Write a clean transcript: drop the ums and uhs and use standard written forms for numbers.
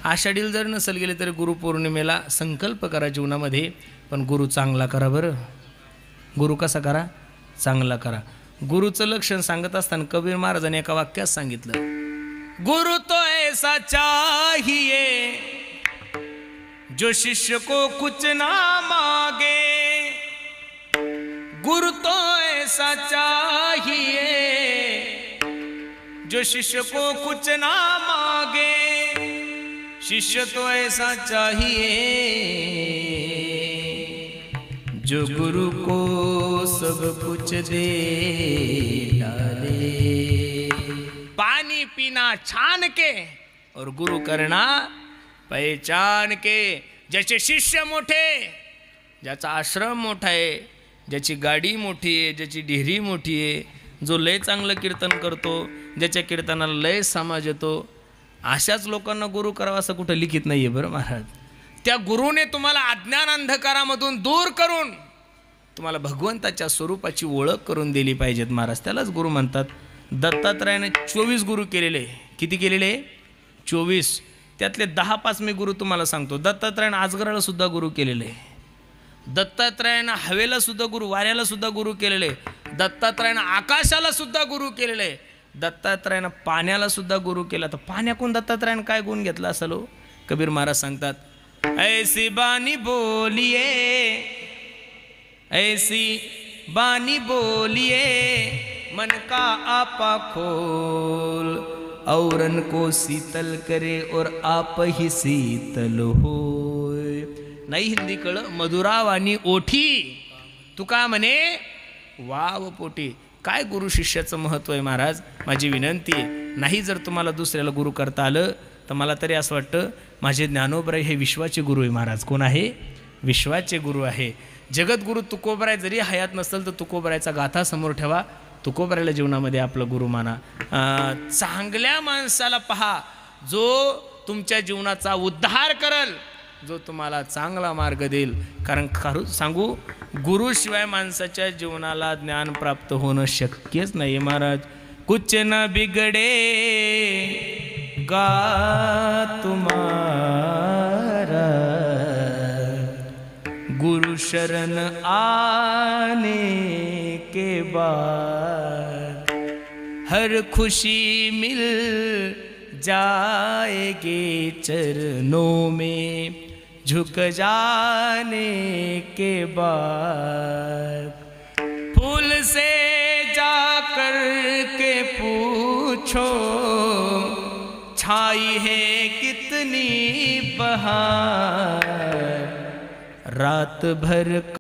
आषाढीला जर नसेल गेले तरी गुरुपौर्णिमेला संकल्प करा जीवनामध्ये, पण गुरु चांगला करा बरं. गुरु कसा करा? चांगला करा. गुरुचं लक्षण सांगत असताना कबीर महाराजांनी एका वाक्यात सांगितलं, गुरु तो ऐसा चाहिए जो शिष्य को कुछ ना मांगे. गुरु तो ऐसा चाहिए जो शिष्य को कुछ ना मांगे. शिष्य तो ऐसा चाहिए जो गुरु को सब कुछ दे डाले. पानी पीना छान के और गुरु करना पहचान के. ज्याचे शिष्य मोठे, ज्याचा आश्रम मोठा आहे, ज्याची गाडी मोठी आहे, ज्याची डिहरी मोठी आहे, जो लय चांगलं कीर्तन करतो, ज्याच्या कीर्तनाला लय समाज येतो, अशाच लोकांना गुरु करावा असं कुठं लिखित नाही आहे बरं महाराज. त्या गुरुने तुम्हाला अज्ञान अंधकारामधून दूर करून तुम्हाला भगवंताच्या स्वरूपाची ओळख करून दिली पाहिजेत महाराज. त्यालाच गुरु म्हणतात. दत्तात्रयाने 24 गुरु केलेले. किती केलेले? 24. त्यातले 10-5 मी गुरु तुम्हाला सांगतो. दत्तात्रयाने आजगराला सुद्धा गुरु केलेले. दत्तात्रयानं हवेला सुद्धा गुरु, वाऱ्याला सुद्धा गुरु केलेले. दत्तात्रयानं आकाशाला सुद्धा गुरु केलेले. दत्तात्रयानं पाण्याला सुद्धा गुरु केला. तर पाण्याकून दत्तात्रयानं काय गुण घेतला असेल हो? कबीर महाराज सांगतात, ऐसी बानी बोलिए, ऐसी बानी बोलिए, मन का आपा खोल, औरन को शीतल करे और आप ही शीतल हो. नाही हिंदी कळ मधुरावानी ओठी, तुका म्हणे वाव पोटी. काय गुरु शिष्याचं महत्त्व आहे महाराज. माझी विनंती आहे, नाही जर तुम्हाला दुसऱ्याला गुरु करता आलं तर मला तरी असं वाटतं माझे ज्ञानोबराय हे विश्वाचे गुरु आहे महाराज. कोण आहे? विश्वाचे गुरु आहे. जगद्गुरु तुकोबराय जरी हयात नसेल तर तुकोबरायचा गाथा समोर ठेवा. तुकोबरायला जीवनामध्ये आपलं गुरु माना. चांगल्या माणसाला पहा जो तुमच्या जीवनाचा उद्धार करल, जो तुम्हाला चांगला मार्ग देईल. कारण खरं सांगू, गुरुशिवाय माणसाच्या जीवनाला ज्ञान प्राप्त होणं शक्यच नाही महाराज. कुछ न बिगडे गा तुम्हारा, गुरु शरण आने के बाद हर खुशी मिल जाएगी चरणों में झुक जाने के बाद. फूल से जाकर के पूछो छाई है कितनी बहार, रात भर